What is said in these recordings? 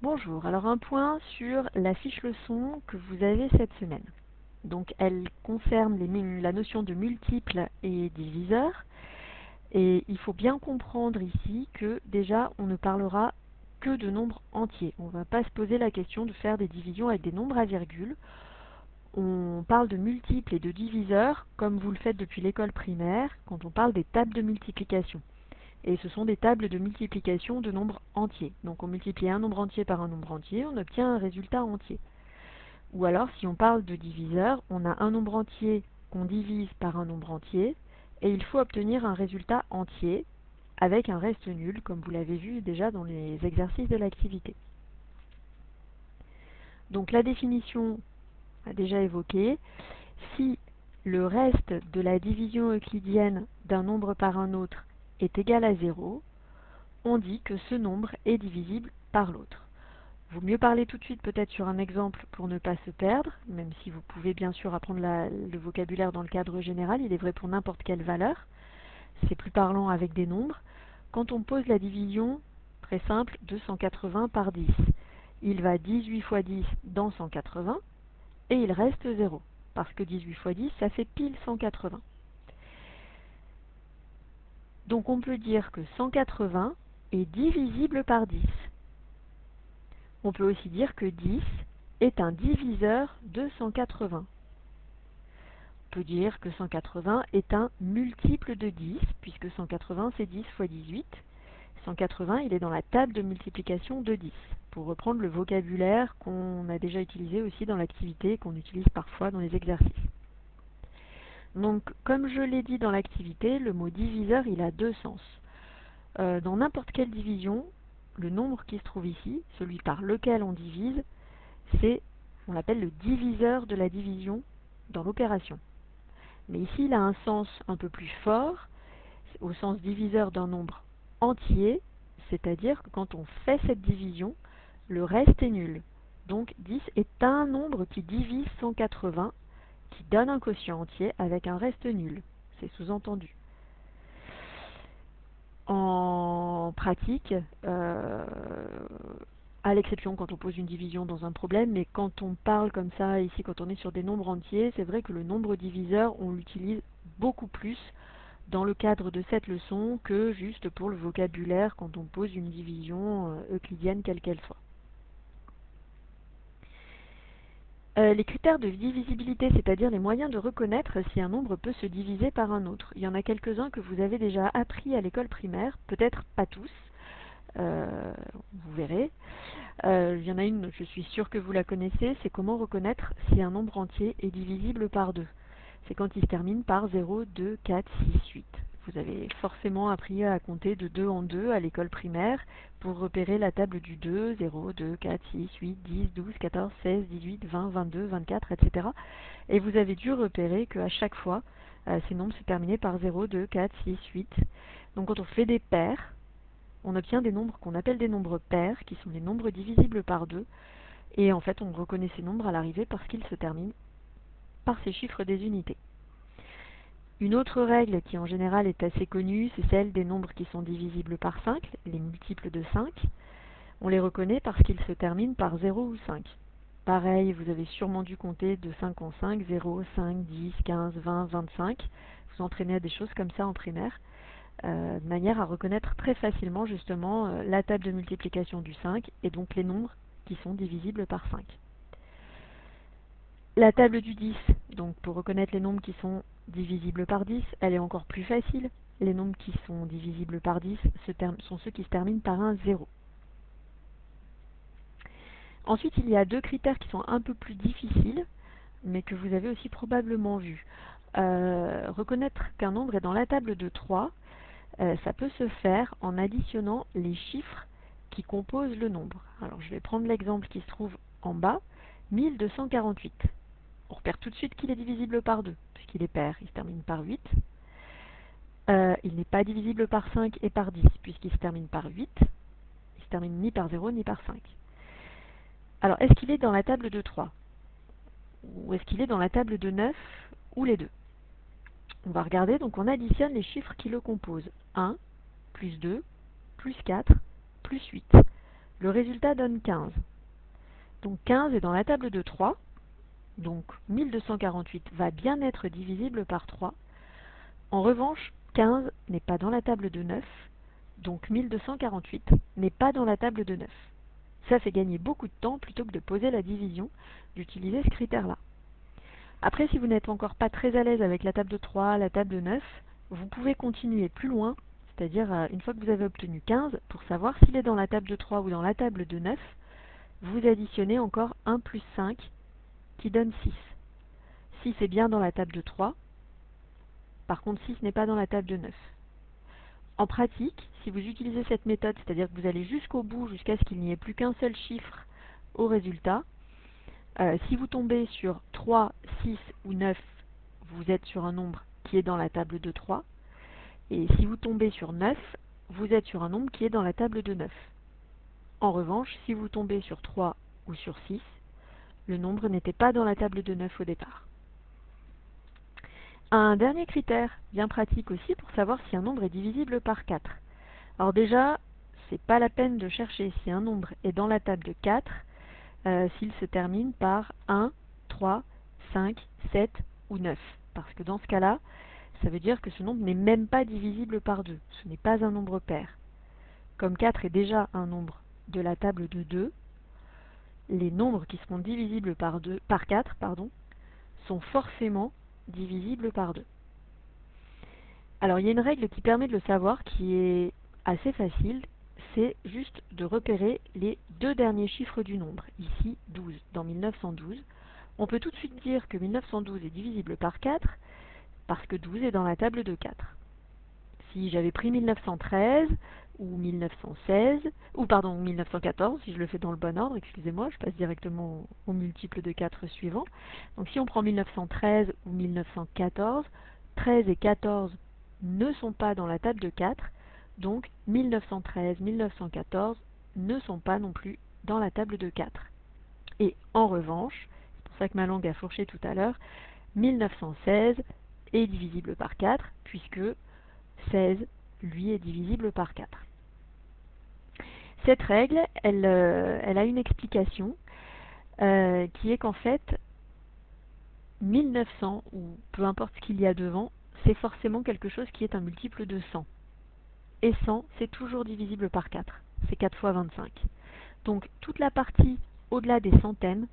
Bonjour, alors un point sur la fiche leçon que vous avez cette semaine. Donc elle concerne la notion de multiples et diviseurs, et il faut bien comprendre ici que déjà on ne parlera que de nombres entiers. On ne va pas se poser la question de faire des divisions avec des nombres à virgule. On parle de multiples et de diviseurs comme vous le faites depuis l'école primaire quand on parle des tables de multiplication. Et ce sont des tables de multiplication de nombres entiers. Donc on multiplie un nombre entier par un nombre entier, on obtient un résultat entier. Ou alors, si on parle de diviseur, on a un nombre entier qu'on divise par un nombre entier, et il faut obtenir un résultat entier avec un reste nul, comme vous l'avez vu déjà dans les exercices de l'activité. Donc la définition a déjà évoqué, si le reste de la division euclidienne d'un nombre par un autre est égal à 0, on dit que ce nombre est divisible par l'autre. Vaut mieux parler tout de suite peut-être sur un exemple pour ne pas se perdre, même si vous pouvez bien sûr apprendre le vocabulaire dans le cadre général, il est vrai pour n'importe quelle valeur. C'est plus parlant avec des nombres. Quand on pose la division, très simple, de 180 par 10, il va 18 fois 10 dans 180 et il reste 0, parce que 18 fois 10, ça fait pile 180. Donc on peut dire que 180 est divisible par 10. On peut aussi dire que 10 est un diviseur de 180. On peut dire que 180 est un multiple de 10, puisque 180 c'est 10 fois 18. 180, il est dans la table de multiplication de 10, pour reprendre le vocabulaire qu'on a déjà utilisé aussi dans l'activité, qu'on utilise parfois dans les exercices. Donc, comme je l'ai dit dans l'activité, le mot diviseur, il a deux sens. Dans n'importe quelle division, le nombre qui se trouve ici, celui par lequel on divise, on l'appelle le diviseur de la division dans l'opération. Mais ici, il a un sens un peu plus fort, au sens diviseur d'un nombre entier, c'est-à-dire que quand on fait cette division, le reste est nul. Donc 10 est un nombre qui divise 180, qui donne un quotient entier avec un reste nul. C'est sous-entendu. En pratique, à l'exception quand on pose une division dans un problème, mais quand on parle comme ça, ici quand on est sur des nombres entiers, c'est vrai que le nombre diviseur, on l'utilise beaucoup plus dans le cadre de cette leçon que juste pour le vocabulaire quand on pose une division euclidienne quelle qu'elle soit. Les critères de divisibilité, c'est-à-dire les moyens de reconnaître si un nombre peut se diviser par un autre. Il y en a quelques-uns que vous avez déjà appris à l'école primaire, peut-être pas tous, vous verrez. Il y en a une, je suis sûre que vous la connaissez, c'est comment reconnaître si un nombre entier est divisible par 2. C'est quand il se termine par 0, 2, 4, 6, 8. Vous avez forcément appris à compter de 2 en 2 à l'école primaire pour repérer la table du 2, 0, 2, 4, 6, 8, 10, 12, 14, 16, 18, 20, 22, 24, etc. Et vous avez dû repérer qu'à chaque fois, ces nombres se terminaient par 0, 2, 4, 6, 8. Donc quand on fait des paires, on obtient des nombres qu'on appelle des nombres pairs, qui sont les nombres divisibles par 2. Et en fait, on reconnaît ces nombres à l'arrivée parce qu'ils se terminent par ces chiffres des unités. Une autre règle qui en général est assez connue, c'est celle des nombres qui sont divisibles par 5, les multiples de 5. On les reconnaît parce qu'ils se terminent par 0 ou 5. Pareil, vous avez sûrement dû compter de 5 en 5, 0, 5, 10, 15, 20, 25. Vous entraînez à des choses comme ça en primaire, de manière à reconnaître très facilement justement la table de multiplication du 5 et donc les nombres qui sont divisibles par 5. La table du 10, donc pour reconnaître les nombres qui sont divisibles par 10, elle est encore plus facile. Les nombres qui sont divisibles par 10 sont ceux qui se terminent par un 0. Ensuite, il y a deux critères qui sont un peu plus difficiles, mais que vous avez aussi probablement vus. Reconnaître qu'un nombre est dans la table de 3, ça peut se faire en additionnant les chiffres qui composent le nombre. Alors je vais prendre l'exemple qui se trouve en bas, 1248. On repère tout de suite qu'il est divisible par 2, puisqu'il est pair, il se termine par 8. Il n'est pas divisible par 5 et par 10, puisqu'il se termine par 8. Il se termine ni par 0 ni par 5. Alors, est-ce qu'il est dans la table de 3 ou est-ce qu'il est dans la table de 9 ou les deux? On va regarder, donc on additionne les chiffres qui le composent. 1, plus 2, plus 4, plus 8. Le résultat donne 15. Donc 15 est dans la table de 3. Donc 1248 va bien être divisible par 3. En revanche, 15 n'est pas dans la table de 9. Donc 1248 n'est pas dans la table de 9. Ça fait gagner beaucoup de temps plutôt que de poser la division, d'utiliser ce critère-là. Après, si vous n'êtes encore pas très à l'aise avec la table de 3, la table de 9, vous pouvez continuer plus loin, c'est-à-dire une fois que vous avez obtenu 15, pour savoir s'il est dans la table de 3 ou dans la table de 9, vous additionnez encore 1 plus 5 qui donne 6. 6 est bien dans la table de 3, par contre 6 n'est pas dans la table de 9. En pratique, si vous utilisez cette méthode, c'est-à-dire que vous allez jusqu'au bout, jusqu'à ce qu'il n'y ait plus qu'un seul chiffre au résultat, si vous tombez sur 3, 6 ou 9, vous êtes sur un nombre qui est dans la table de 3. Et si vous tombez sur 9, vous êtes sur un nombre qui est dans la table de 9. En revanche, si vous tombez sur 3 ou sur 6, le nombre n'était pas dans la table de 9 au départ. Un dernier critère bien pratique aussi pour savoir si un nombre est divisible par 4. Alors déjà, c'est pas la peine de chercher si un nombre est dans la table de 4 s'il se termine par 1, 3, 5, 7 ou 9. Parce que dans ce cas-là, ça veut dire que ce nombre n'est même pas divisible par 2. Ce n'est pas un nombre pair. Comme 4 est déjà un nombre de la table de 2, les nombres qui seront divisibles par 4 sont forcément divisibles par 2. Alors il y a une règle qui permet de le savoir qui est assez facile, c'est juste de repérer les deux derniers chiffres du nombre, ici 12, dans 1912. On peut tout de suite dire que 1912 est divisible par 4, parce que 12 est dans la table de 4. Si j'avais pris 1913, ou 1916, ou pardon, 1914, si je le fais dans le bon ordre, excusez-moi, je passe directement au multiple de 4 suivant. Donc si on prend 1913 ou 1914, 13 et 14 ne sont pas dans la table de 4, donc 1913, 1914 ne sont pas non plus dans la table de 4. Et en revanche, c'est pour ça que ma langue a fourché tout à l'heure, 1916 est divisible par 4, puisque 16, lui, est divisible par 4. Cette règle, elle a une explication qui est qu'en fait, 1900, ou peu importe ce qu'il y a devant, c'est forcément quelque chose qui est un multiple de 100. Et 100, c'est toujours divisible par 4. C'est 4 fois 25. Donc, toute la partie au-delà des centaines,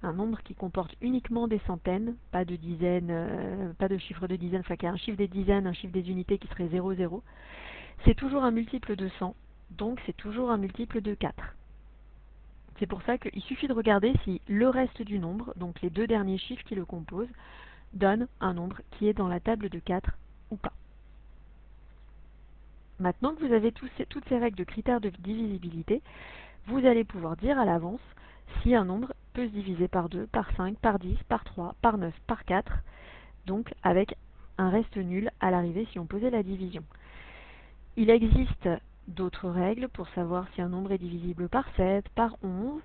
un nombre qui comporte uniquement des centaines, pas de dizaines, pas de chiffre de dizaines, enfin qu'il y a un chiffre des dizaines, un chiffre des unités qui serait 0, 0, c'est toujours un multiple de 100, donc c'est toujours un multiple de 4. C'est pour ça qu'il suffit de regarder si le reste du nombre, donc les deux derniers chiffres qui le composent, donne un nombre qui est dans la table de 4 ou pas. Maintenant que vous avez toutes ces règles de critères de divisibilité, vous allez pouvoir dire à l'avance si un nombre peut se diviser par 2, par 5, par 10, par 3, par 9, par 4, donc avec un reste nul à l'arrivée si on posait la division. Il existe d'autres règles pour savoir si un nombre est divisible par 7, par 11.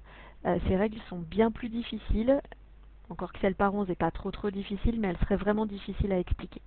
Ces règles sont bien plus difficiles, encore que celle par 11 n'est pas trop difficile, mais elle serait vraiment difficile à expliquer.